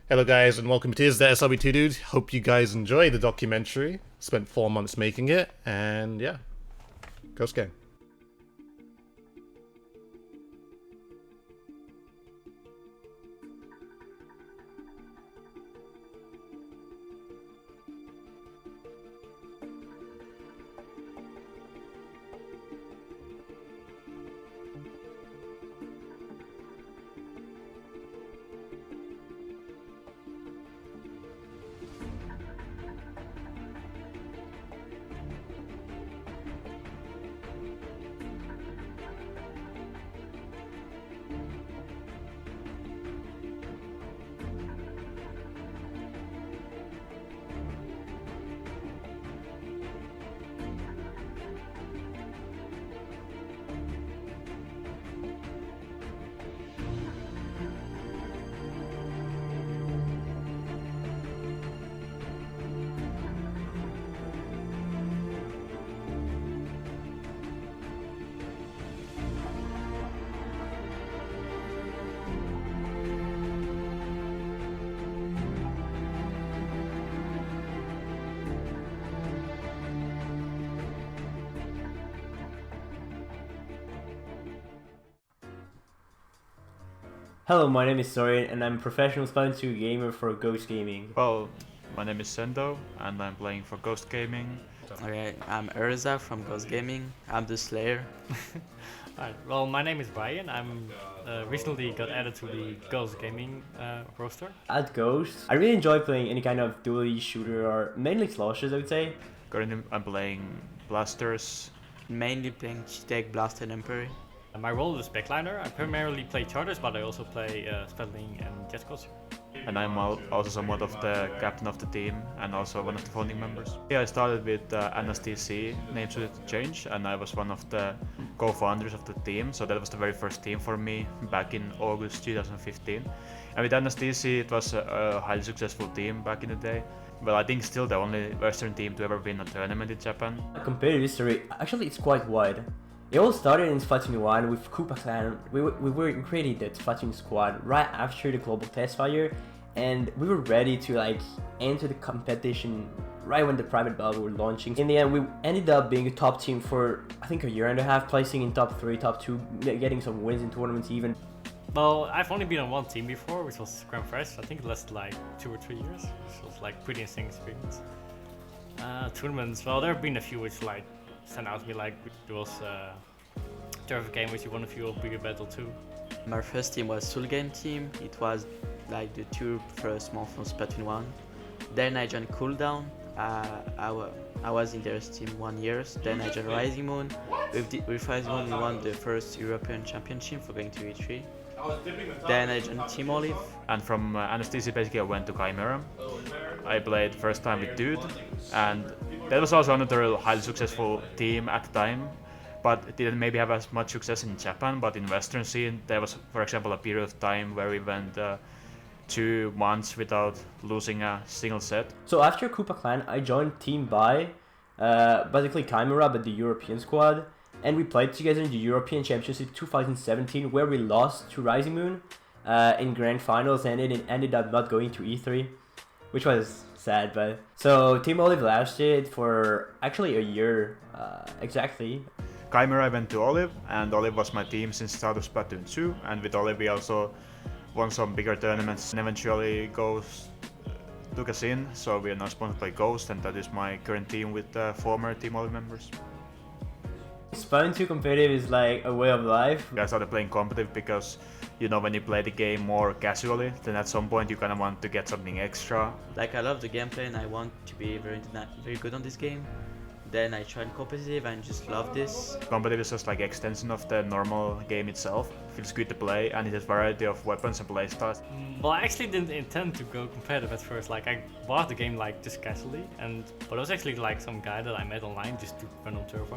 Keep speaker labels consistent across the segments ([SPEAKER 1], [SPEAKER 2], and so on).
[SPEAKER 1] Hello guys and welcome to ThatSrb2DUDE. Hope you guys enjoy the documentary. Spent 4 months making it and yeah, Ghost Game.
[SPEAKER 2] Hello, my name is Sorin and I'm a professional Splatoon gamer for Ghost Gaming.
[SPEAKER 3] Well, my name is Sendo and I'm playing for Ghost Gaming.
[SPEAKER 4] Okay, I'm Urza from Ghost Gaming. I'm the Slayer.
[SPEAKER 5] Alright, well, my name is Brian. I'm recently got added to the Ghost Gaming roster.
[SPEAKER 2] At Ghost, I really enjoy playing any kind of dually shooter or mainly slashers, I would say.
[SPEAKER 3] Currently I'm playing Blasters.
[SPEAKER 4] Mainly playing StDx, Blaster, and Emperor.
[SPEAKER 5] My role is backliner. I primarily play charters, but I also play Spelling and Jetcoaster.
[SPEAKER 3] And I'm also somewhat of the captain of the team and also one of the founding members. Yeah, I started with NSTC, name to change, and I was one of the co-founders of the team, so that was the very first team for me back in August 2015. And with NSTC it was a highly successful team back in the day. Well, I think still the only Western team to ever win a tournament in Japan.
[SPEAKER 2] Competitive history, actually it's quite wide. It all started in Splatoon 1 with Koopa Clan. We created the Splatoon squad right after the global test fire, and we were ready to enter the competition right when the private bubble were launching. In the end, we ended up being a top team for I think a year and a half, placing in top 3, top 2, getting some wins in tournaments even.
[SPEAKER 5] Well, I've only been on one team before, which was Grand Prix. I think it lasted like 2 or 3 years, which was like pretty insane experience. Tournaments, well, there have been a few which stand out to me, like there was Turf game which you won a few bigger battle too.
[SPEAKER 4] My first team was Soul Game team. It was like the 2 first months from Splatoon 1. Then I joined Cooldown. I was in their team 1 year. Then I joined Rising Moon. With Rising Moon we won the first European Championship for going to E3. Then I joined Team Olive.
[SPEAKER 3] And from NSTC basically I went to Chimera. I played first time with Dude, and that was also another highly successful team at the time, but it didn't maybe have as much success in Japan, but in Western scene there was, for example, a period of time where we went 2 months without losing a single set.
[SPEAKER 2] So after Koopa Clan, I joined Team Bai, basically Chimera but the European squad, and we played together in the European Championship 2017 where we lost to Rising Moon in grand finals, and it ended up not going to E3, which was sad. But so Team Olive lasted for actually a year exactly.
[SPEAKER 3] Chimera I went to Olive, and Olive was my team since the start of Splatoon 2, and with Olive we also won some bigger tournaments, and eventually Ghost took us in, so we are now sponsored by Ghost, and that is my current team with the former Team Olive members.
[SPEAKER 2] Splatoon competitive is like a way of life.
[SPEAKER 3] I started playing competitive because, you know, when you play the game more casually, then at some point you kind of want to get something extra.
[SPEAKER 4] Like I love the gameplay and I want to be very good on this game. Then I tried competitive and just love this.
[SPEAKER 3] Competitive is just like extension of the normal game itself. It feels good to play and it has variety of weapons and playstyles.
[SPEAKER 5] Well, I actually didn't intend to go competitive at first. Like I bought the game like just casually, but it was actually like some guy that I met online just to run on Turf.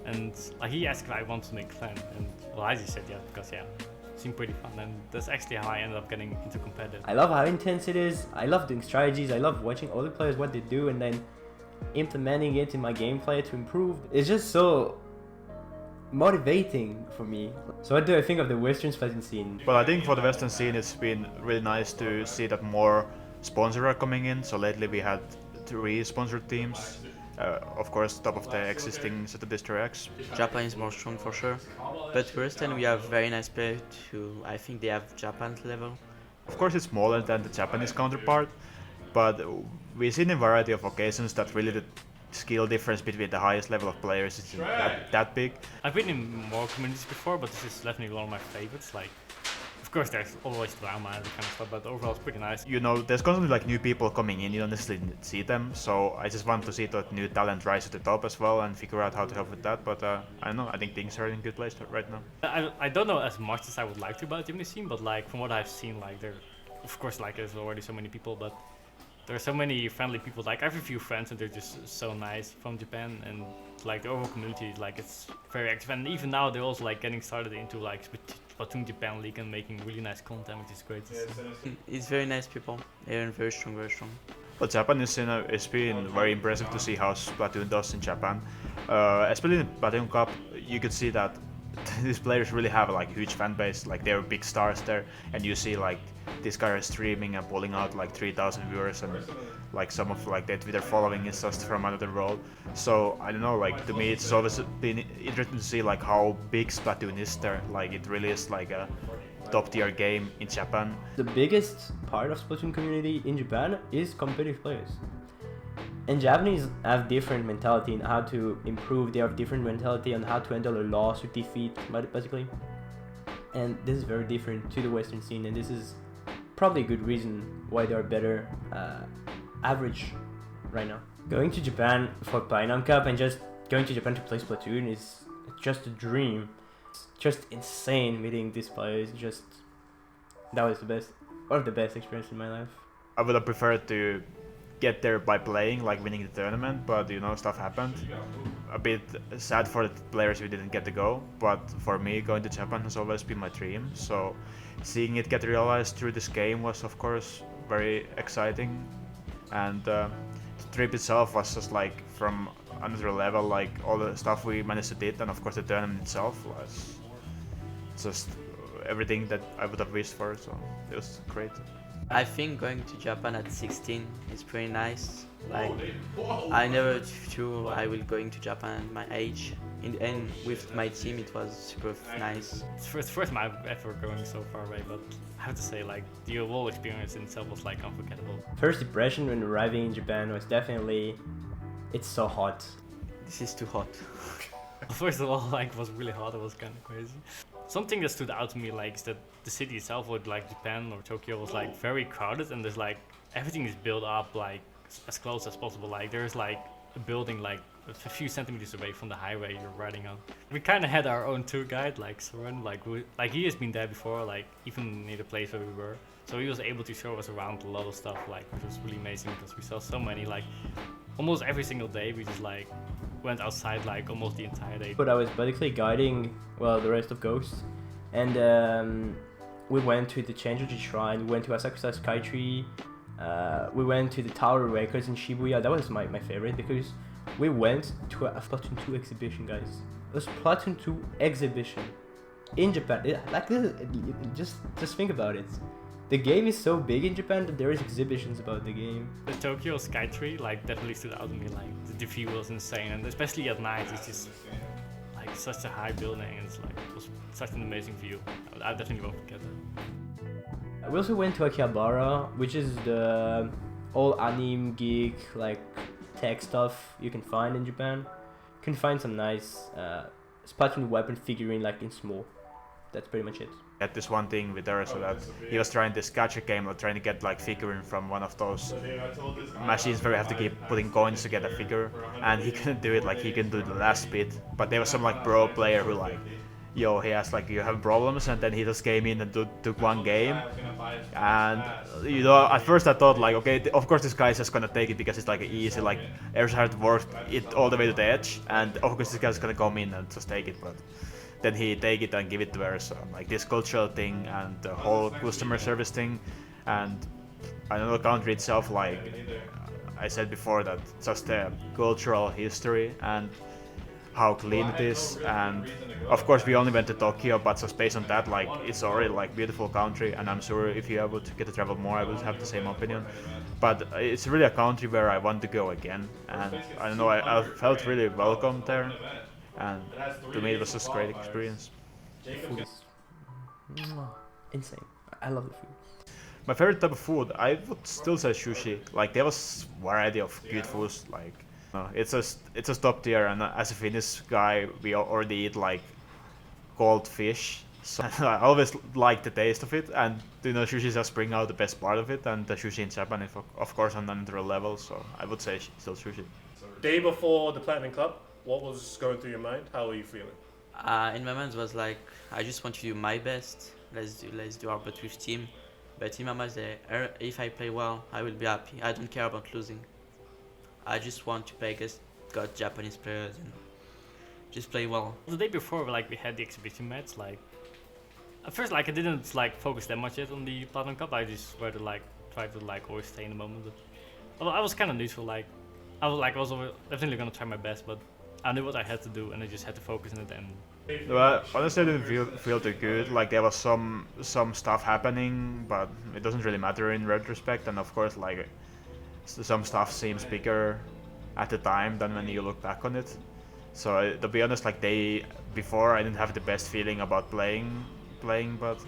[SPEAKER 5] And he asked if I wanted to make a clan, and well, I just said yeah, because yeah, it seemed pretty fun, and that's actually how I ended up getting into competitive.
[SPEAKER 2] I love how intense it is. I love doing strategies. I love watching other players what they do and then implementing it in my gameplay to improve. It's just so motivating for me. So what do I think of the Western Splatoon scene?
[SPEAKER 3] But I think for the Western scene, it's been really nice to see that more sponsors are coming in. So lately we had 3 sponsored teams. Of course, top of the existing StDx.
[SPEAKER 4] Japan is more strong for sure, but Western we have very nice players who I think they have Japan's level.
[SPEAKER 3] Of course, it's smaller than the Japanese counterpart, but we've seen a variety of occasions that really the skill difference between the highest level of players is that big.
[SPEAKER 5] I've been in more communities before, but this is definitely one of my favorites. Like, of course, there's always drama and that kind of stuff, but overall it's pretty nice.
[SPEAKER 3] You know, there's constantly like new people coming in, you don't necessarily see them, so I just want to see that new talent rise to the top as well and figure out how to help with that, but I don't know, I think things are in a good place right now.
[SPEAKER 5] I don't know as much as I would like to about the Japanese scene, but like from what I've seen, like there, of course, like there's already so many people, but there are so many friendly people. Like I have a few friends and they're just so nice from Japan, and like the overall community, like it's very active, and even now they're also like getting started into like Splatoon Japan League and making really nice content, which is great to see.
[SPEAKER 4] It's very nice people. They're very strong, very strong.
[SPEAKER 3] But Japan is it's been very impressive to see how Splatoon does in Japan. Especially in Splatoon Cup, you could see that these players really have like a huge fan base. Like they're big stars there, and you see like these guys are streaming and pulling out like 3,000 viewers, and like some of like their Twitter following is just from another world. So I don't know, like to me it's always been interesting to see like how big Splatoon is there. Like it really is like a top tier game in Japan.
[SPEAKER 2] The biggest part of Splatoon community in Japan is competitive players. And Japanese have different mentality in how to improve. They have different mentality on how to handle a loss or defeat, basically. And this is very different to the Western scene, and this is probably a good reason why they are better average right now. Going to Japan for Platinum Cup and just going to Japan to play Splatoon is just a dream. It's just insane meeting these players. That was one of the best experiences in my life.
[SPEAKER 3] I would have preferred to get there by playing, like winning the tournament, but you know, stuff happened. A bit sad for the players who didn't get to go, but for me, going to Japan has always been my dream, so seeing it get realized through this game was of course very exciting, and the trip itself was just like from another level. Like all the stuff we managed to did, and of course the tournament itself was just everything that I would have wished for, so it was great.
[SPEAKER 4] I think going to Japan at 16 is pretty nice. Like, I never thought I will going to Japan at my age. In the end, with my team, it was super nice.
[SPEAKER 5] It's first time I've ever going so far away, but I have to say, like, the whole experience in itself was like unforgettable.
[SPEAKER 2] First impression when arriving in Japan was definitely, it's so hot.
[SPEAKER 4] This is too hot.
[SPEAKER 5] First of all, like, it was really hot. It was kind of crazy. Something that stood out to me, like, is that the city itself, or like Japan or Tokyo, was like very crowded, and there's like everything is built up like as close as possible. Like there's like a building like a few centimeters away from the highway you're riding on. We kind of had our own tour guide, like Soren, like he has been there before, like even near the place where we were. So he was able to show us around a lot of stuff, like, which was really amazing because we saw so many, like almost every single day. We just like went outside like almost the entire day.
[SPEAKER 2] But I was basically guiding, well, the rest of Ghost, and we went to the Changeji Shrine, we went to Asakusa Skytree, we went to the Tower Records in Shibuya. That was my favorite because we went to a Splatoon 2 exhibition, guys. A Splatoon 2 exhibition in Japan. Just think about it. The game is so big in Japan that there is exhibitions about the game.
[SPEAKER 5] The Tokyo Skytree like definitely stood out to me. Like the view was insane, and especially at night, it's just like such a high building, and it's like it was such an amazing view. I definitely won't forget that.
[SPEAKER 2] We also went to Akihabara, which is the all anime geek like tech stuff you can find in Japan. You can find some nice Splatoon weapon figurine like in small. That's pretty much it.
[SPEAKER 3] Had this one thing with her, so that he was trying this gacha game, or trying to get like figurine from one of those machines where you have to keep putting coins to get a figure, and he couldn't do it. Like he couldn't do the last bit, but there was some like pro player who like, yo, he has like, you have problems, and then he just came in and took one game, and you know, at first I thought like, okay, of course this guy is just gonna take it because it's like easy, like Erzhard worked it all the way to the edge, and of course this guy's gonna come in and just take it, but then he take it and give it to her. So like this cultural thing and the whole customer service thing, and I know the country itself, like I said before, that just the cultural history, and how clean it is, and of course we only went to Tokyo, but just based on that, like it's already like beautiful country, and I'm sure if you ever get to travel more, I will have the same opinion. But it's really a country where I want to go again, and I don't know, I felt really welcome there, and to me it was just a great experience.
[SPEAKER 2] Food is insane. I love the food.
[SPEAKER 3] My favorite type of food, I would still say sushi. Like there was variety of good foods. Like it's just top tier. And as a Finnish guy, we already eat like cold fish. So I always like the taste of it. And you know, sushi just bring out the best part of it. And the sushi in Japan is of course on another level. So I would say still sushi.
[SPEAKER 1] Day before the Platinum Cup, what was going through your mind? How were you feeling?
[SPEAKER 4] In my mind was like, I just want to do my best. Let's do our best with team. But in my mind, if I play well, I will be happy. I don't care about losing. I just want to play against Japanese players and just play well.
[SPEAKER 5] The day before, like we had the exhibition match. Like at first, like I didn't like focus that much yet on the Platinum Cup. I just rather like try to like always stay in the moment. But I was kind of neutral. Like I was definitely gonna try my best, but I knew what I had to do, and I just had to focus on it. And
[SPEAKER 3] well, honestly, I didn't feel too good. Like there was some stuff happening, but it doesn't really matter in retrospect. And of course, like some stuff seems bigger at the time than when you look back on it. So to be honest, like day before, I didn't have the best feeling about playing, but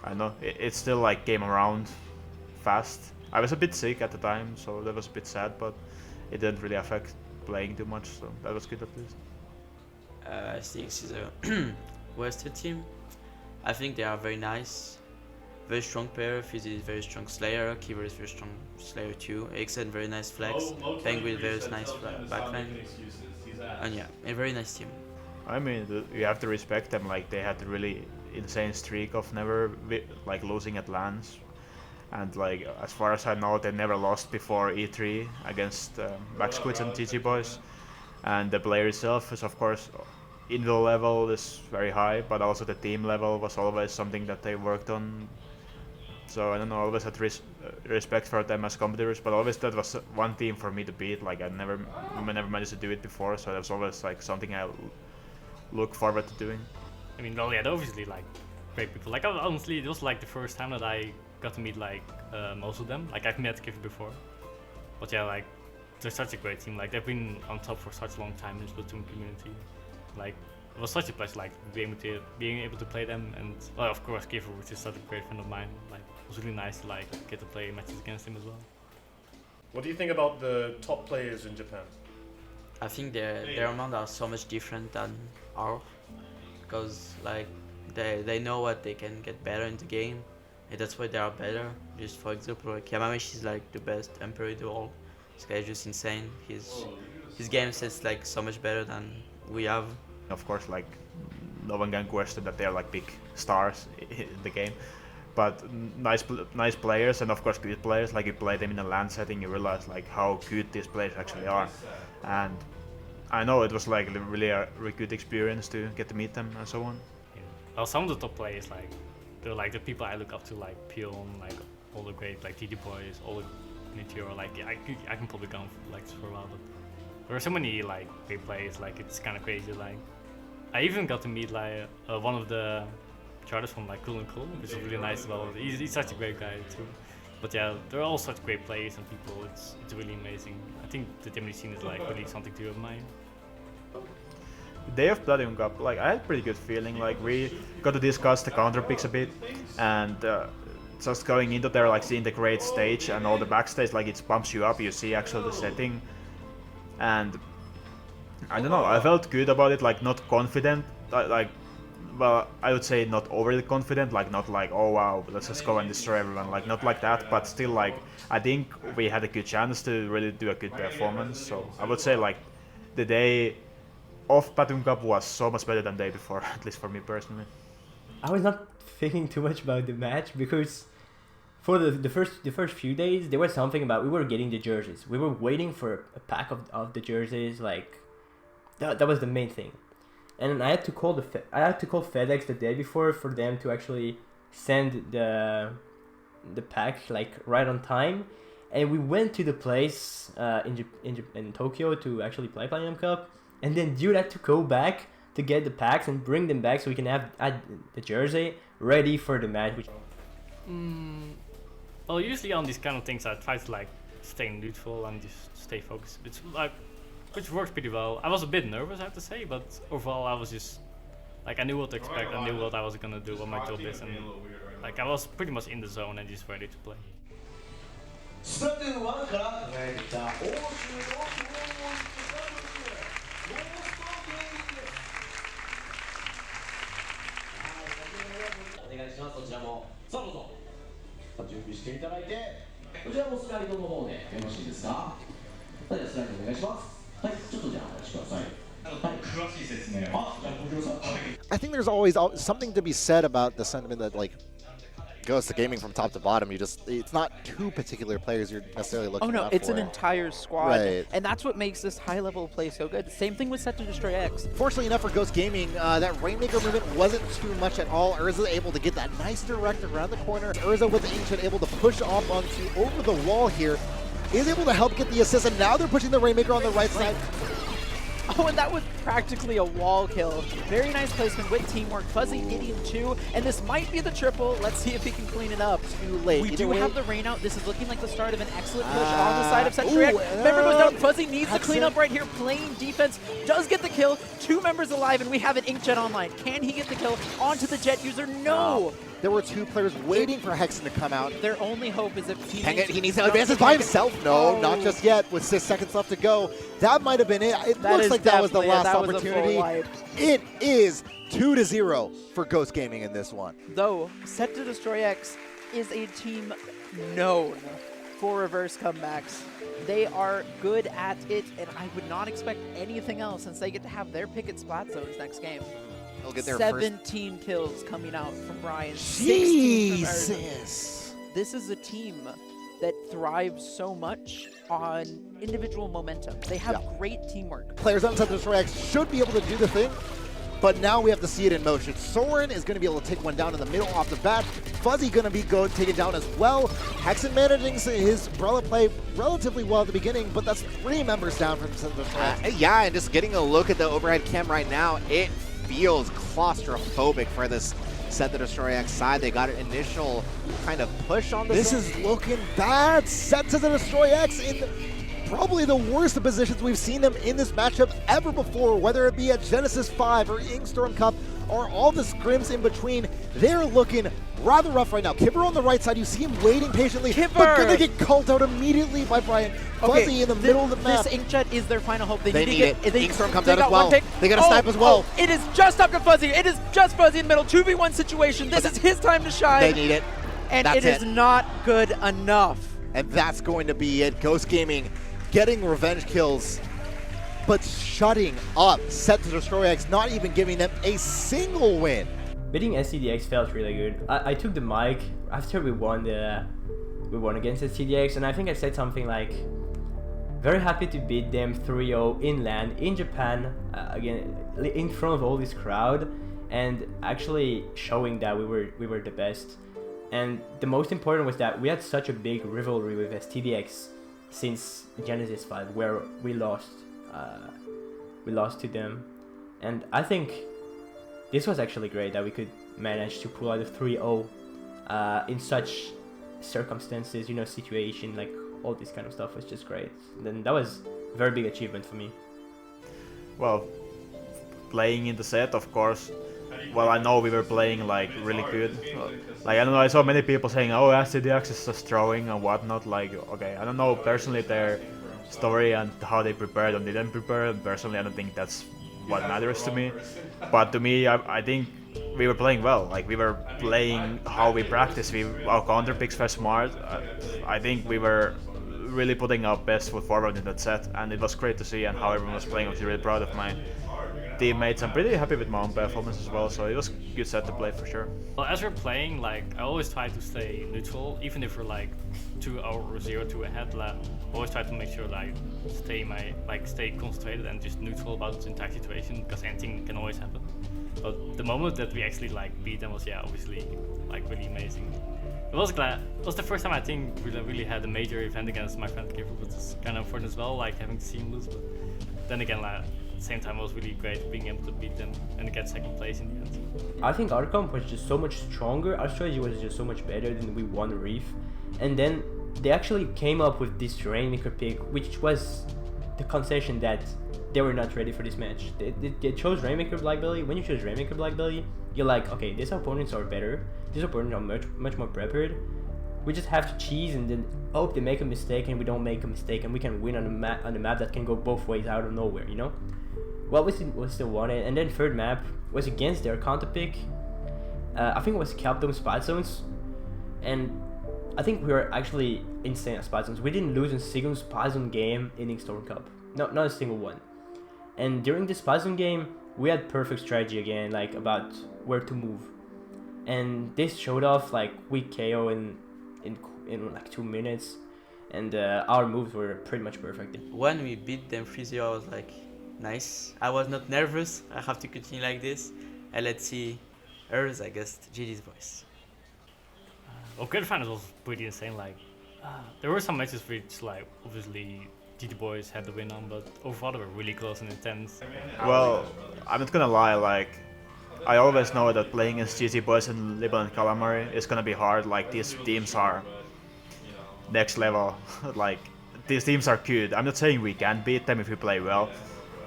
[SPEAKER 3] I don't know, it still like came around fast. I was a bit sick at the time, so that was a bit sad, but it didn't really affect playing too much, so that was good at least.
[SPEAKER 4] StDx is a Western team. I think they are very nice, very strong player. Fizzy is very strong Slayer. Kiver is very strong Slayer too. Exen very nice flex. Penguin very nice backline. And yeah, a very nice team.
[SPEAKER 3] I mean, you have to respect them. Like they had a really insane streak of never like losing at LANs, and like as far as I know, they never lost before E3 against Back Squids and TG Boys. And the player itself is of course individual level is very high, but also the team level was always something that they worked on. So I don't know, I always had respect for them as competitors, but always that was one team for me to beat. Like I never managed to do it before, so that was always like something I look forward to doing.
[SPEAKER 5] I mean, well, yeah, they're obviously like great people. Like honestly, it was like the first time that I got to meet like most of them. Like I've met Kiv before, but yeah, like they're such a great team. Like they've been on top for such a long time in the Splatoon community. Like it was such a pleasure, like being able to play them, and well, of course, Kiver, which is such a great friend of mine. Like it was really nice to like get to play matches against him as well.
[SPEAKER 1] What do you think about the top players in Japan?
[SPEAKER 4] I think their amount are so much different than ours, because like they know what they can get better in the game, and that's why they are better. Just for example, like Yamameshi is like the best Emperor in the world. This guy is just insane. His game sense like so much better than we have.
[SPEAKER 3] Of course, like no one can question that they're like big stars in the game, but nice players, and of course good players. Like you play them in a LAN setting, you realize like how good these players actually are. And I know it was like really a really good experience to get to meet them and so on.
[SPEAKER 5] Yeah. Well, some of the top players, like they're like the people I look up to, like Pion, like all the great like TD Boys, all the Meteor. Like yeah, I can probably go on like for a while, but there are so many like great players. Like it's kind of crazy. Like I even got to meet like one of the charters from like Cool and Cool, which is really nice as well. He's such a great guy too. But yeah, they're all such great players and people. It's really amazing. I think the Japanese scene is like really something to admire.
[SPEAKER 3] Day of Platinum Cup, like I had a pretty good feeling. Like we got to discuss the counter picks a bit, and just going into there, like seeing the great stage and all the backstage, like it pumps you up. You see actually the setting, and I don't know. I felt good about it. Like not confident, like. Well, I would say not overly confident, like not like, oh wow, let's just go and destroy everyone, like not like that, but still like, I think we had a good chance to really do a good performance, so I would say like, the day of Splatoon Cup was so much better than the day before, at least for me personally.
[SPEAKER 2] I was not thinking too much about the match because for the first few days, there was something about we were getting the jerseys. We were waiting for a pack of the jerseys, like, that was the main thing. And I had to call FedEx the day before for them to actually send the pack like right on time, and we went to the place in Tokyo to actually play Platinum Cup. and then Dude had to go back to get the packs and bring them back so we can have the jersey ready for the match. Which
[SPEAKER 5] Well, usually on these kind of things I try to like stay neutral and just stay focused, which works pretty well. I was a bit nervous, I have to say, but overall I was just like, I knew what to expect, I knew what I was gonna do, what my job is, and like I was pretty much in the zone and just ready to play.
[SPEAKER 6] Splatoon 1から輝いてきた欧州の強豪お願いします。そちらもさあどうぞ準備していただいて、こちらもスライドの方でよろしいですか。はい、スライドお願いします。はい、ちょっとじゃあお待ちください。
[SPEAKER 7] I think there's always something to be said about the sentiment that like goes to gaming from top to bottom. It's not two particular players you're necessarily looking
[SPEAKER 8] Oh no,
[SPEAKER 7] out
[SPEAKER 8] it's
[SPEAKER 7] for.
[SPEAKER 8] an entire squad,
[SPEAKER 7] Right.
[SPEAKER 8] and that's what makes this high level of play so good. Same thing with Set to Destroy X.
[SPEAKER 7] Fortunately enough for Ghost Gaming, that Rainmaker movement wasn't too much at all. Urza able to get that nice direct around the corner. Urza with the Ancient able to push off onto over the wall here. Is able to help get the assist, and now they're pushing the Rainmaker on the right side.
[SPEAKER 8] Oh, and that was practically a wall kill. Very nice placement with teamwork. Fuzzy hitting 2, and this might be the triple. Let's see if he can clean it up.
[SPEAKER 7] Too late.
[SPEAKER 8] We
[SPEAKER 7] Either
[SPEAKER 8] do
[SPEAKER 7] way.
[SPEAKER 8] have the rain out. This is looking like the start of an excellent push on the side of StDx. Member goes down. Fuzzy needs to clean up right here. Playing defense does get the kill. 2 members alive, and we have an Inkjet online. Can he get the kill onto the Jet user? No.
[SPEAKER 7] There were 2 players waiting for Hexen to come out.
[SPEAKER 8] Their only hope is if he
[SPEAKER 7] He needs to advance by himself. No, not just yet. With 6 seconds left to go. That might have been it. It looks like that was the last opportunity. It is 2-0 for Ghost Gaming in this one.
[SPEAKER 8] Though, Set to Destroy X is a team known for reverse comebacks. They are good at it, and I would not expect anything else since they get to have their pick at Splat Zones next game.
[SPEAKER 7] They'll get their
[SPEAKER 8] 17 kills coming out from Brian. 16 from Urza.
[SPEAKER 7] Jesus.
[SPEAKER 8] This is a team that thrives so much on individual momentum. They have great teamwork.
[SPEAKER 7] Players on Set to Destroy X should be able to do the thing, but now we have to see it in motion. Soren is going to be able to take one down in the middle off the bat. Fuzzy going to be taken down as well. Hexen managing his umbrella play relatively well at the beginning, but that's 3 members down from Set to Destroy X.
[SPEAKER 9] Yeah, and just getting a look at the overhead cam right now, it feels claustrophobic for this Set to Destroy X side. They got an initial kind of push on
[SPEAKER 7] This is looking bad. Set to Destroy X in probably the worst of positions we've seen them in this matchup ever before, whether it be at Genesis 5 or Inkstorm Cup or all the scrims in between. They're looking rather rough right now. Kipper on the right side, you see him waiting patiently, but gonna get called out immediately by Brian. Fuzzy in the middle of the map.
[SPEAKER 8] This Inkjet is their final hope.
[SPEAKER 7] They need it. Inkstorm comes out
[SPEAKER 8] got
[SPEAKER 7] as well.
[SPEAKER 8] one pick.
[SPEAKER 7] They got a snipe as well.
[SPEAKER 8] It is just up to Fuzzy. It is just Fuzzy in the middle. 2v1 situation. This is his time to shine.
[SPEAKER 7] They need it.
[SPEAKER 8] And
[SPEAKER 7] That's
[SPEAKER 8] it is not good enough.
[SPEAKER 7] And that's going to be it. Ghost Gaming getting revenge kills, but shutting up Set to Destroy X, not even giving them a single win.
[SPEAKER 2] Beating StDx felt really good. I took the mic after we won against StDx, and I think I said something like, very happy to beat them 3-0 in LAN in Japan, again in front of all this crowd, and actually showing that we were the best. And the most important was that we had such a big rivalry with StDx since Genesis 5, where we lost to them, and I think this was actually great that we could manage to pull out a 3-0 in such circumstances, you know, situation, like all this kind of stuff was just great. Then that was a very big achievement for me.
[SPEAKER 3] Well, playing in the set, of course. Well, I know we were playing like really good. Like, I don't know, I saw many people saying, oh, StDx is just throwing and whatnot. Like, okay, I don't know personally their story and how they prepared and didn't prepare. Personally, I don't think that's what matters to me. But to me, I think we were playing well. Like, we were playing how we practice. Our counter picks were smart. I think we were really putting our best foot forward in that set, and it was great to see, and how everyone was playing. I was really proud of my teammates. I'm pretty happy with my own performance as well, so it was a good set to play for sure.
[SPEAKER 5] Well, as we're playing, like, I always try to stay neutral, even if we're like 2 or 0-2 ahead. Like, I always try to make sure like stay concentrated and just neutral about the entire situation, because anything can always happen. But the moment that we actually like beat them was, yeah, obviously like really amazing. It was the first time I think we really had a major event against my friend Kipper, which is kind of important as well, like having to see him lose. But then again, like, the same time it was really great being able to beat them and get second place in the end.
[SPEAKER 2] I think our comp was just so much stronger. Our strategy was just so much better than we won Reef. And then they actually came up with this Rainmaker pick, which was the concession that they were not ready for this match. They chose Rainmaker Black Belly. When you choose Rainmaker Black Belly, you're like, okay, these opponents are better. These opponents are much more prepared. We just have to cheese and then hope they make a mistake and we don't make a mistake and we can win on the map that can go both ways out of nowhere, you know? Well, we still won it. And then third map was against their counter pick. I think it was Capdome Spot Zones. And I think we were actually insane at Spot Zones. We didn't lose a single Spot Zone game in Inkstone Cup. No, not a single one. And during this Spot Zone game, we had perfect strategy again, like about where to move. And this showed off like we KO in like 2 minutes, and our moves were pretty much perfect.
[SPEAKER 4] When we beat them 3-0, I was like, nice. I was not nervous. I have to continue like this. And let's see hers, I guess, GG's voice.
[SPEAKER 5] Well, Grand Finals was pretty insane. Like, there were some matches which, like, obviously GG Boys had the win on, but overall they were really close and intense.
[SPEAKER 3] Well, I'm not gonna lie, like, I always know that playing against GG Boys and Libel and Calamari is gonna be hard. Like, these teams are next level. Like, these teams are good. I'm not saying we can beat them if we play well,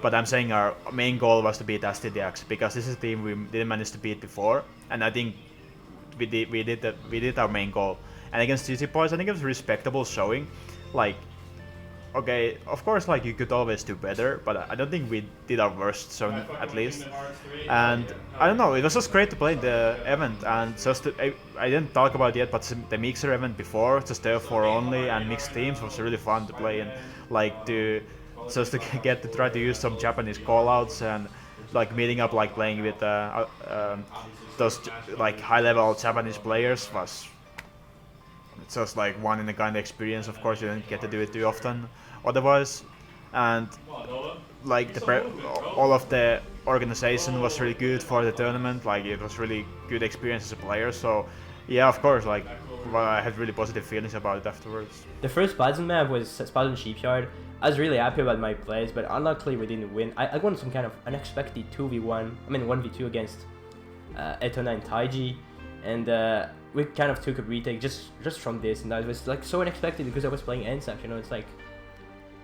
[SPEAKER 3] but I'm saying our main goal was to beat StDx, because this is a team we didn't manage to beat before, and I think we did our main goal. And against GG Boys, I think it was a respectable showing. Like, okay, of course, like, you could always do better, but I don't think we did our worst showing, at least. And I don't know, it was just great to play the event. And just I didn't talk about it yet, but the mixer event before, just there for only and mixed teams, was really fun to play, and like to get to try to use some Japanese callouts and like meeting up, like playing with those like high-level Japanese players was just like one in a kind of experience. Of course, you don't get to do it too often otherwise, and like all of the organization was really good for the tournament. Like, it was really good experience as a player. So yeah, of course, like, well, I had really positive feelings about it afterwards.
[SPEAKER 2] The first Splatoon map was Splatoon Shipyard. I was really happy about my plays, but unluckily we didn't win. I won some kind of unexpected 1v2 against Etona and Taiji, and we kind of took a retake just from this, and that was like so unexpected because I was playing NSAC, you know. It's like,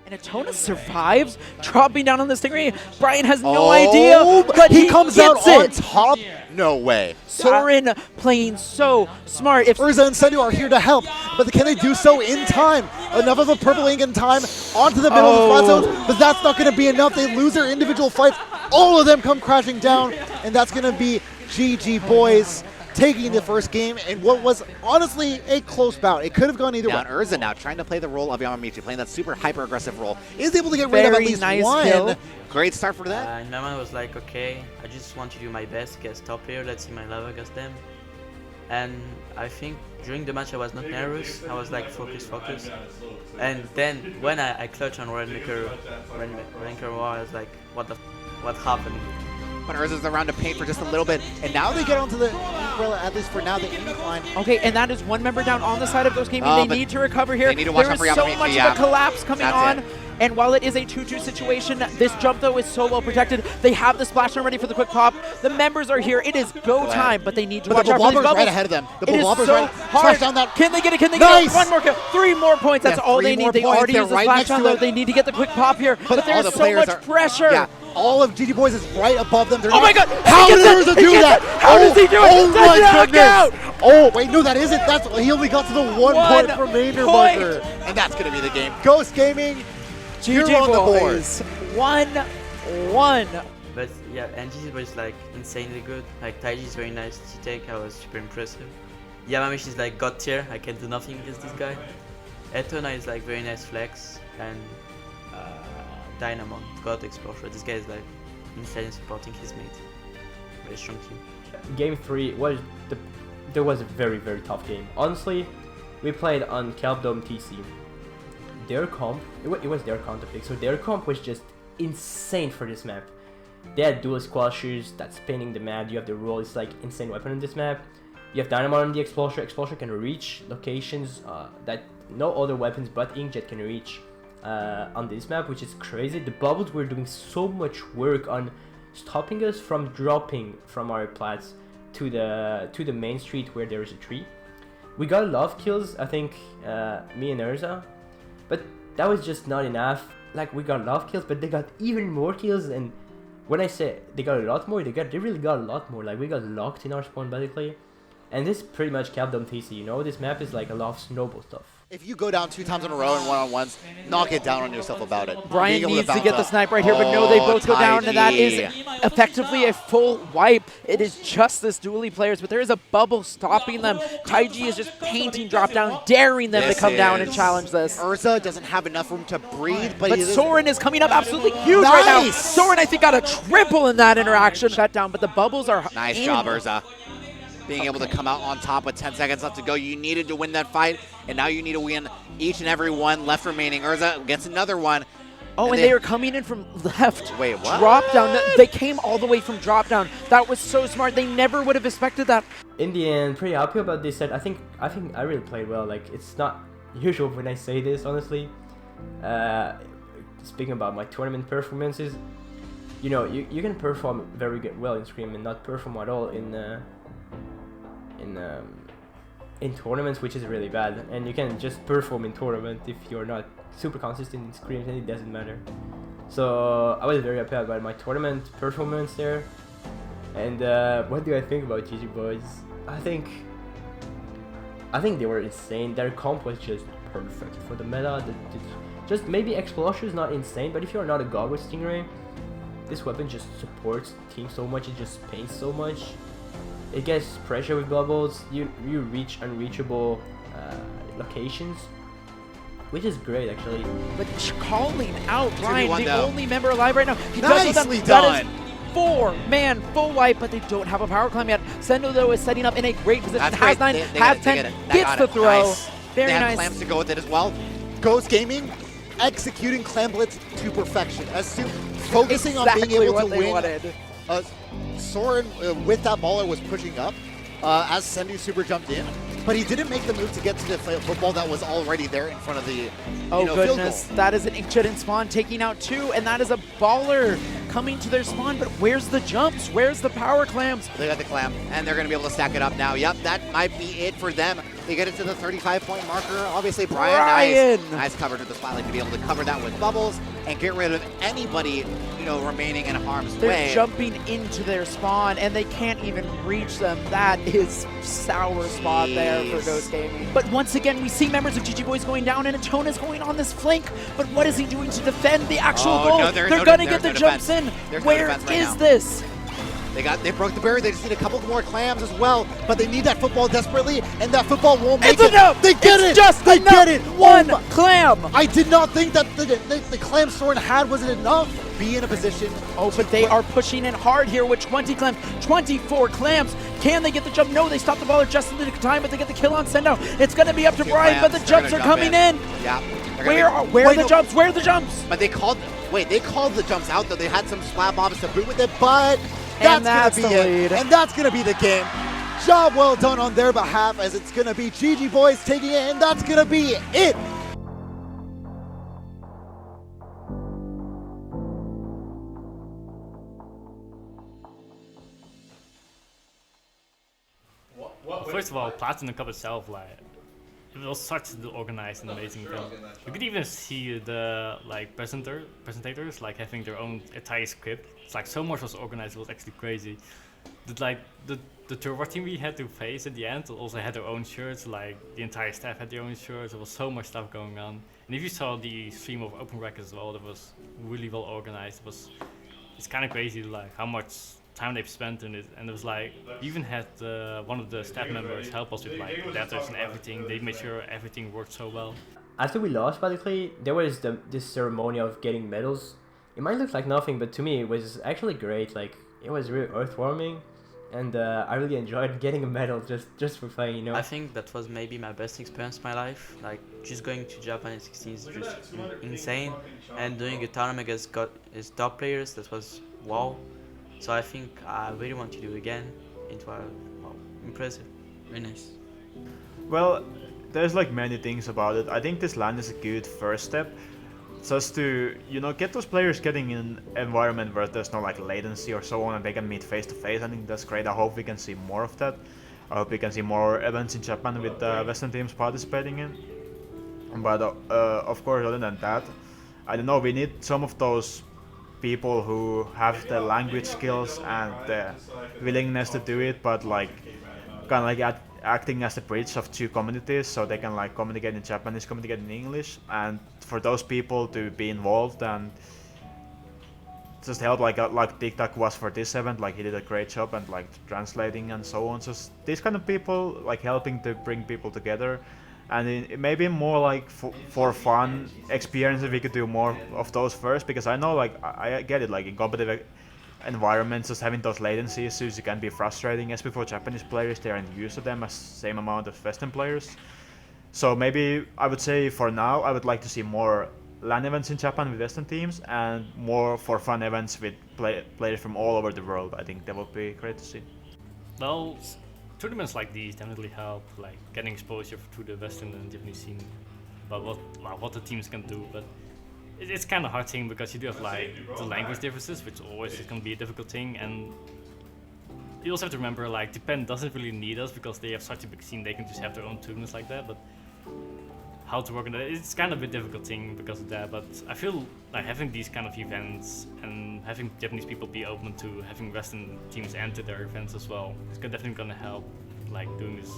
[SPEAKER 8] and Etona survives, dropping down on the Stingray. Brian has no idea, but he comes out
[SPEAKER 7] on top. No way.
[SPEAKER 8] Soren playing so smart. If
[SPEAKER 7] Urza and Sendu are here to help, but can they do so in time? Enough of a purple ink in time onto the middle of the flat zones, but that's not going to be enough. They lose their individual fights. All of them come crashing down, and that's going to be GG Boys taking the first game in what was honestly a close bout. It could have gone either way.
[SPEAKER 9] Urza now trying to play the role of Yamamichi, playing that super hyper-aggressive role. Is able to get rid of at least
[SPEAKER 8] nice
[SPEAKER 9] one.
[SPEAKER 8] kill.
[SPEAKER 9] Great start for that.
[SPEAKER 4] And my man was like, okay, I just want to do my best against top player. Let's see my level against them. And I think during the match I was not nervous. I was like, focus. And then when I clutched on Rainmaker War, I was like, what happened?
[SPEAKER 9] But Urza's around to paint for just a little bit.
[SPEAKER 7] And now they get onto the umbrella, at least for now, the incline.
[SPEAKER 8] okay, and that is one member down on the side of Ghost Gaming. They
[SPEAKER 9] but
[SPEAKER 8] need to recover here.
[SPEAKER 9] they need to watch
[SPEAKER 8] There
[SPEAKER 9] out for
[SPEAKER 8] is so
[SPEAKER 9] Yamamichi,
[SPEAKER 8] much
[SPEAKER 9] yeah.
[SPEAKER 8] of a collapse coming
[SPEAKER 9] That's
[SPEAKER 8] on. And while it is a 2-2 situation, this jump though is so well protected. They have the splashdown ready for the quick pop. The members are here. It is go time, but they need to
[SPEAKER 7] But
[SPEAKER 8] watch
[SPEAKER 7] the
[SPEAKER 8] out for these
[SPEAKER 7] Blobber's
[SPEAKER 8] bubbles.
[SPEAKER 7] right ahead of them. The
[SPEAKER 8] It is
[SPEAKER 7] Blobber's
[SPEAKER 8] so
[SPEAKER 7] right.
[SPEAKER 8] hard.
[SPEAKER 7] Slash down that.
[SPEAKER 8] Can they get it? Can they
[SPEAKER 7] Nice!
[SPEAKER 8] get it? One more kill. 3 more points. That's
[SPEAKER 9] Yeah,
[SPEAKER 8] all
[SPEAKER 9] 3
[SPEAKER 8] they
[SPEAKER 9] more
[SPEAKER 8] need. They
[SPEAKER 9] points.
[SPEAKER 8] already
[SPEAKER 9] They're
[SPEAKER 8] used the
[SPEAKER 9] right next
[SPEAKER 8] splashdown
[SPEAKER 9] to
[SPEAKER 8] though.
[SPEAKER 9] it.
[SPEAKER 8] They need to get the quick pop here. But
[SPEAKER 9] all
[SPEAKER 8] there's
[SPEAKER 9] the
[SPEAKER 8] so
[SPEAKER 9] players
[SPEAKER 8] much
[SPEAKER 9] are-
[SPEAKER 8] pressure.
[SPEAKER 9] Yeah.
[SPEAKER 7] All of GG Boys is right above them. They're
[SPEAKER 8] Oh
[SPEAKER 7] not-
[SPEAKER 8] my god!
[SPEAKER 7] How
[SPEAKER 8] He
[SPEAKER 7] did
[SPEAKER 8] gets
[SPEAKER 7] Urza
[SPEAKER 8] it! He
[SPEAKER 7] do
[SPEAKER 8] gets
[SPEAKER 7] that?
[SPEAKER 8] it! How does he do it?
[SPEAKER 7] Oh
[SPEAKER 8] That's
[SPEAKER 7] my
[SPEAKER 8] a knockout!
[SPEAKER 7] goodness! Oh, wait, no, that isn't. He only got to the 1 point from Rainer
[SPEAKER 8] point.
[SPEAKER 7] Marker.
[SPEAKER 9] And that's going to be the game.
[SPEAKER 7] Ghost Gaming, you're
[SPEAKER 8] GG
[SPEAKER 7] on the board.
[SPEAKER 8] Boys. 1-1.
[SPEAKER 4] But yeah, and GG was like insanely good. Like, Taiji is very nice to take. I was super impressive. Yamamichi is like god tier. I can do nothing against this guy. Etona is like very nice flex, and Dynamon god explorer. This guy is like insane supporting his mate. Very strong team.
[SPEAKER 2] Game 3 was there was a very tough game. Honestly, we played on Capdome TC. Their comp, it was their counter pick, so their comp was just insane for this map. They had dual squashers that's spinning the map. You have the roll, it's like insane weapon on this map. You have Dynamon on the Explorer. Explorer can reach locations that no other weapons but Inkjet can reach. on this map, which is crazy. The bubbles were doing so much work on stopping us from dropping from our plats to the main street where there is a tree. We got a lot of kills, I think, me and Urza, but that was just not enough. Like, we got a lot of kills, but they got even more kills, and when I say they got a lot more, they really got a lot more. Like, we got locked in our spawn basically, and this pretty much kept them TC, you know? This map is like a lot of snowball stuff.
[SPEAKER 9] If you go down 2 times in a row in one-on-ones, knock it down on yourself about it.
[SPEAKER 8] Brian needs to get the snipe right here, but no, they both go down, and that is effectively a full wipe. It is just this dually players, but there is a bubble stopping them. Taiji is just painting drop down, daring them to come down and challenge this.
[SPEAKER 9] Urza doesn't have enough room to breathe,
[SPEAKER 8] but Soren is coming up absolutely huge right now. Soren, I think, got a triple in that interaction. Shut down, but the bubbles are
[SPEAKER 9] nice job, Urza. Being able to come out on top with 10 seconds left to go. You needed to win that fight, and now you need to win each and every one left remaining. Urza gets another one.
[SPEAKER 8] Oh, and they are coming in from left.
[SPEAKER 9] Wait, what?
[SPEAKER 8] Drop down. They came all the way from drop down. That was so smart. They never would have expected that.
[SPEAKER 2] In the end, pretty happy about this set. I think I really played well. Like, it's not usual when I say this, honestly. Speaking about my tournament performances, you know, you can perform very well in Scream and not perform at all in tournaments, which is really bad. And you can just perform in tournament if you're not super consistent in scrims, and it doesn't matter. So I was very happy about my tournament performance there. And what do I think about GG boys? I think they were insane. Their comp was just perfect for the meta. Just maybe Explosion is not insane, but if you're not a god with Stingray, this weapon just supports team so much. It just paints so much. It gets pressure with bubbles. You reach unreachable locations, which is great actually.
[SPEAKER 8] But calling out Brian, the
[SPEAKER 9] though.
[SPEAKER 8] only member alive right now. He
[SPEAKER 9] Nicely
[SPEAKER 8] does
[SPEAKER 9] done.
[SPEAKER 8] That is 4-man full wipe, but they don't have a power climb yet. Sendo though is setting up in a great position.
[SPEAKER 9] That's
[SPEAKER 8] has
[SPEAKER 9] great.
[SPEAKER 8] 9,
[SPEAKER 9] They
[SPEAKER 8] has
[SPEAKER 9] got it,
[SPEAKER 8] 10,
[SPEAKER 9] they get it.
[SPEAKER 8] gets the throw.
[SPEAKER 9] Nice.
[SPEAKER 8] Very
[SPEAKER 9] They have
[SPEAKER 8] nice.
[SPEAKER 9] clamps to go with it as well. Ghost Gaming executing Clam Blitz to perfection. As soon focusing on being able to win. Soren with that baller was pushing up as Sendu super jumped in, but he didn't make the move to get to the football that was already there in front of the field
[SPEAKER 8] goodness,
[SPEAKER 9] goal.
[SPEAKER 8] that is an Inkjet in spawn taking out 2, and that is a baller coming to their spawn, but where's the jumps? Where's the power clams?
[SPEAKER 9] They got the clam, and they're going to be able to stack it up now. Yep, that might be it for them. They get it to the 35-point marker. Obviously, Brian. Nice cover to the spotlight to be able to cover that with bubbles and get rid of anybody, remaining in harm's way.
[SPEAKER 8] They're jumping into their spawn, and they can't even reach them. That is sour spot there for Ghost Gaming. But once again, we see members of GG Boys going down, and Atona's going on this flank. But what is he doing to defend the actual goal?
[SPEAKER 9] No,
[SPEAKER 8] they're going to get the jumps in. Where is this?
[SPEAKER 9] They broke the barrier. They just need a couple more clams as well, but they need that football desperately, and that football won't make it.
[SPEAKER 8] Enough.
[SPEAKER 9] They get it.
[SPEAKER 8] They get it. One clam.
[SPEAKER 9] I did not think that the clam Soren had wasn't enough. Be in a position.
[SPEAKER 8] Oh, but they are pushing in hard here with 20 clams, 24 clams. Can they get the jump? No, they stop the baller just in the time, but they get the kill on Sendo. It's going to be up to Brian, but the jumps are coming in.
[SPEAKER 9] Yeah.
[SPEAKER 8] Where are the jumps? Where are the jumps?
[SPEAKER 9] But they called the jumps out though. They had some slap bombs to boot with it, but that's going to be it. And that's going to be the game. Job well done on their behalf, as it's going to be GG Boys taking it, and that's going to be it.
[SPEAKER 5] First of all, Platinum Cup itself, like, it was such an organized and amazing thing. You could even see the presentators like having their own entire script. It's like so much was organized. It was actually crazy. The Turbo team we had to face at the end also had their own shirts. Like the entire staff had their own shirts. There was so much stuff going on. And if you saw the stream of Open Records as well, that was really well organized. It's kind of crazy like how much time they've spent in it, and it was like we even had one of the staff members help us with like letters and everything. They made sure everything worked so well.
[SPEAKER 2] After we lost, basically, there was this ceremony of getting medals. It might look like nothing, but to me it was actually great. Like, it was really earthwarming, and I really enjoyed getting a medal just for playing.
[SPEAKER 4] I think that was maybe my best experience in my life. Like, just going to Japan in 16 is just insane, and doing a tournament against top players, that was wow. So I think I really want to do it again. It was impressive, very nice.
[SPEAKER 3] Well, there's like many things about it. I think this LAN is a good first step, just to, you know, get those players getting in an environment where there's no like latency or so on, and they can meet face to face. I think that's great. I hope we can see more of that. I hope we can see more events in Japan with Western teams participating in. But of course, other than that, I don't know, we need some of those people who have the language skills and the willingness to do it, but like kind of like acting as the bridge of two communities, so they can like communicate in Japanese, communicate in English, and for those people to be involved and just help, like TikTok was for this event, like he did a great job and like translating and so on. So these kind of people, like helping to bring people together, and it maybe more like for fun experiences, we could do more of those first, because I know, like I get it, like in competitive environments, just having those latency issues, it can be frustrating, especially for Japanese players. They aren't used to them as same amount as Western players. So maybe I would say for now I would like to see more LAN events in Japan with Western teams, and more for fun events with players from all over the world. I think that would be great to see.
[SPEAKER 5] Well, tournaments like these definitely help, like getting exposure to the Western and Japanese scene about what the teams can do. But it's kind of hard thing, because you do have like the language differences, which always is going to be a difficult thing, and you also have to remember like Japan doesn't really need us because they have such a big scene. They can just have their own tournaments like that. But how to work on that, it's kind of a difficult thing because of that. But I feel like having these kind of events and having Japanese people be open to having Western teams enter their events as well, it's definitely going to help, like doing this,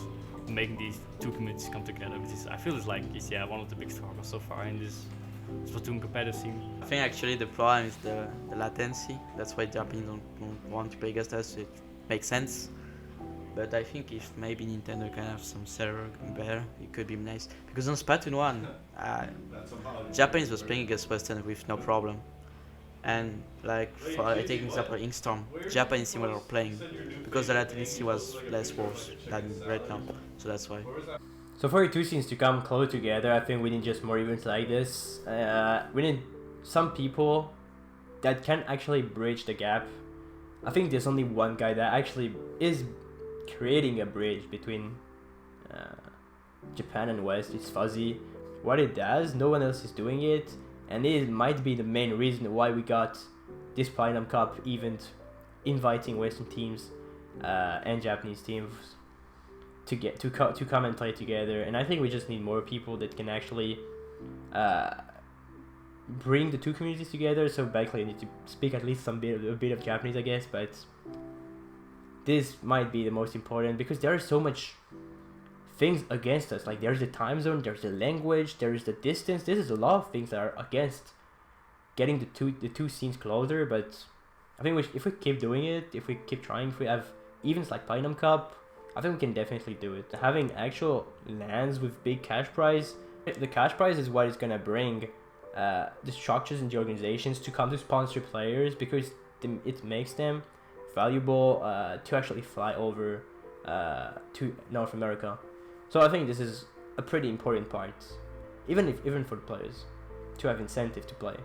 [SPEAKER 5] making these two communities come together, which is, I feel, is like one of the big struggles so far in this Splatoon competitive scene.
[SPEAKER 4] I think actually the problem is the latency. That's why Japanese don't want to play against us. It makes sense. But I think if maybe Nintendo can have some server better, it could be nice. Because on Splatoon 1, Japanese was playing against Western with no problem. And like, for taking example Inkstorm, Japanese team were playing because the latency was less worse than right now. So that's why.
[SPEAKER 2] So for the two scenes to come close together, I think we need just more events like this. We need some people that can actually bridge the gap. I think there's only one guy that actually is creating a bridge between Japan and West. It's Fuzzy. What it does, no one else is doing it, and it might be the main reason why we got this Platinum Cup event inviting Western teams and Japanese teams to come and play together. And I think we just need more people that can actually bring the two communities together. So basically, I need to speak at least a bit of Japanese, I guess, but this might be the most important, because there are so much things against us. Like, there's the time zone, there's the language, there's the distance. This is a lot of things that are against getting the two scenes closer. But I think if we keep doing it, if we keep trying, if we have events like Platinum Cup, I think we can definitely do it. Having actual LANs with big cash prize, the cash prize is what is gonna bring the structures and the organizations to come to sponsor players, because it makes them valuable to actually fly over to North America. So I think this is a pretty important part, even for the players, to have incentive to play.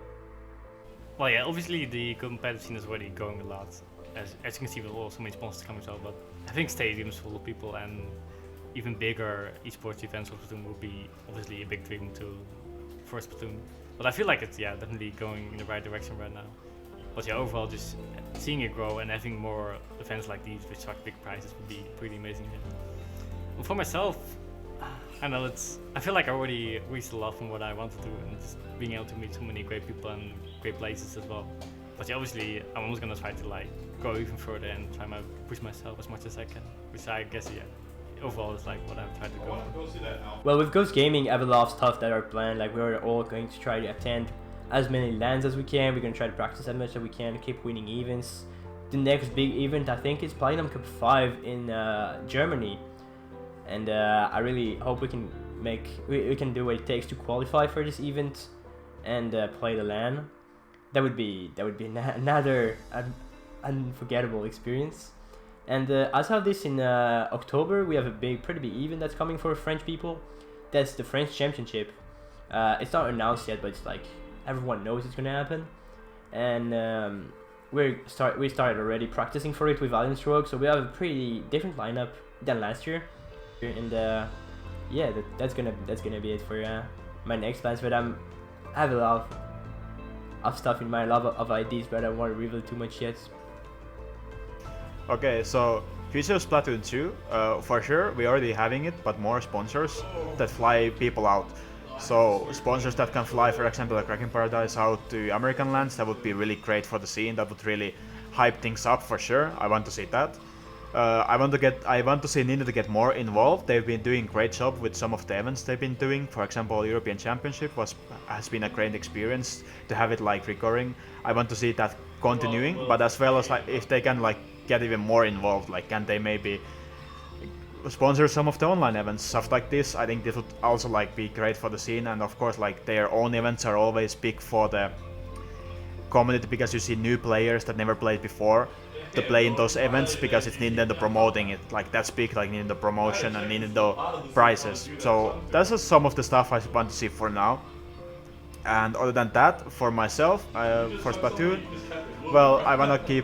[SPEAKER 5] Well, yeah, obviously the competitive scene is already growing a lot. As you can see, with also many sponsors coming out, but I think stadiums full of people and even bigger esports events for Splatoon would be obviously a big dream for Splatoon. But I feel like it's definitely going in the right direction right now. But yeah, overall, just seeing it grow and having more events like these with such big prizes would be pretty amazing. And for myself, I know I feel like I already reached a lot from what I want to do, and just being able to meet so many great people and great places as well. But yeah, obviously, I'm always gonna try to like go even further and try to push myself as much as I can, which I guess overall is like what I'm trying to go for.
[SPEAKER 2] Well, with Ghost Gaming, I have a lot of stuff that are planned. Like, we're all going to try to attend as many LANs as we can. We're gonna try to practice as much as we can, keep winning events. The next big event, I think, is Platinum Cup 5 in Germany, and I really hope we can do what it takes to qualify for this event and play the LAN. That would be another unforgettable experience. And as of this in October, we have a pretty big event that's coming for French people. That's the French Championship. It's not announced yet, but it's like everyone knows it's gonna happen. And we started already practicing for it with Valiant Stroke, so we have a pretty different lineup than last year. And that's gonna be it for my next plans. But I have a lot of of stuff in mind, a lot of ideas, but I don't want to reveal too much yet.
[SPEAKER 3] Okay, so future of Splatoon 2, for sure we already having it, but more sponsors that fly people out. So sponsors that can fly, for example, like Cracking Paradise out to American lands, that would be really great for the scene. That would really hype things up for sure. I want to see that. I want to see Nintendo to get more involved. They've been doing great job with some of the events they've been doing. For example, European Championship has been a great experience to have it like recurring. I want to see that continuing, but as well as like if they can like get even more involved, like can they maybe sponsor some of the online events, stuff like this. I think this would also like be great for the scene, and of course like their own events are always big for the community because you see new players that never played before to play in those events because it's Nintendo promoting it. Like that's big, like Nintendo promotion and Nintendo prizes. So that's just some of the stuff I want to see for now. And other than that, for myself, for Splatoon, well, I want to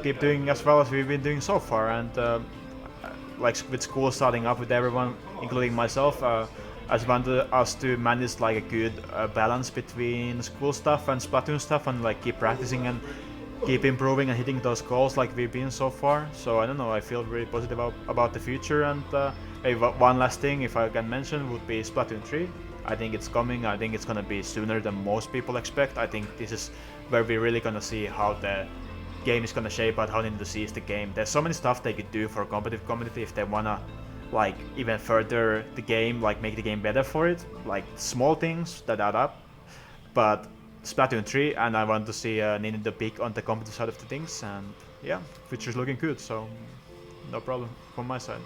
[SPEAKER 3] keep doing as well as we've been doing so far, and like with school starting up with everyone, including myself, I just want us to manage like a good balance between school stuff and Splatoon stuff, and like keep practicing and keep improving and hitting those goals like we've been so far. So I don't know, I feel really positive about the future. And maybe one last thing, if I can mention, would be Splatoon 3. I think it's coming. I think it's gonna be sooner than most people expect. I think this is where we're really gonna see how the game is gonna shape out, how Nintendo sees the game. There's so many stuff they could do for competitive community if they wanna like even further the game, like make the game better for it, like small things that add up. But Splatoon 3, and I want to see Nintendo big on the competitive side of the things, and yeah, future's looking good, so no problem from my side.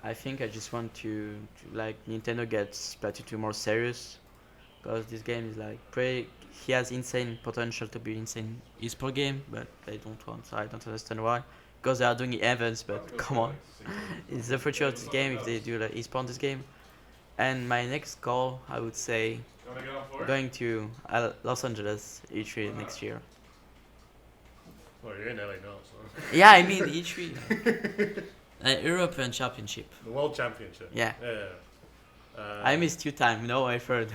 [SPEAKER 4] I think I just want to like Nintendo gets Splatoon 2 more serious, because this game is like pretty. He has insane potential to be insane esport game, but they don't want. I don't understand why. Because they are doing events, but come on, it's the future of this game if they do like esport in this game. And my next goal, I would say, going to Los Angeles E3 next year.
[SPEAKER 1] Well, you're in LA now, so.
[SPEAKER 4] Yeah, I mean E3. European Championship.
[SPEAKER 1] The World Championship.
[SPEAKER 4] Yeah.
[SPEAKER 1] Yeah.
[SPEAKER 4] I missed 2 times. No, I've heard.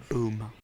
[SPEAKER 4] Boom.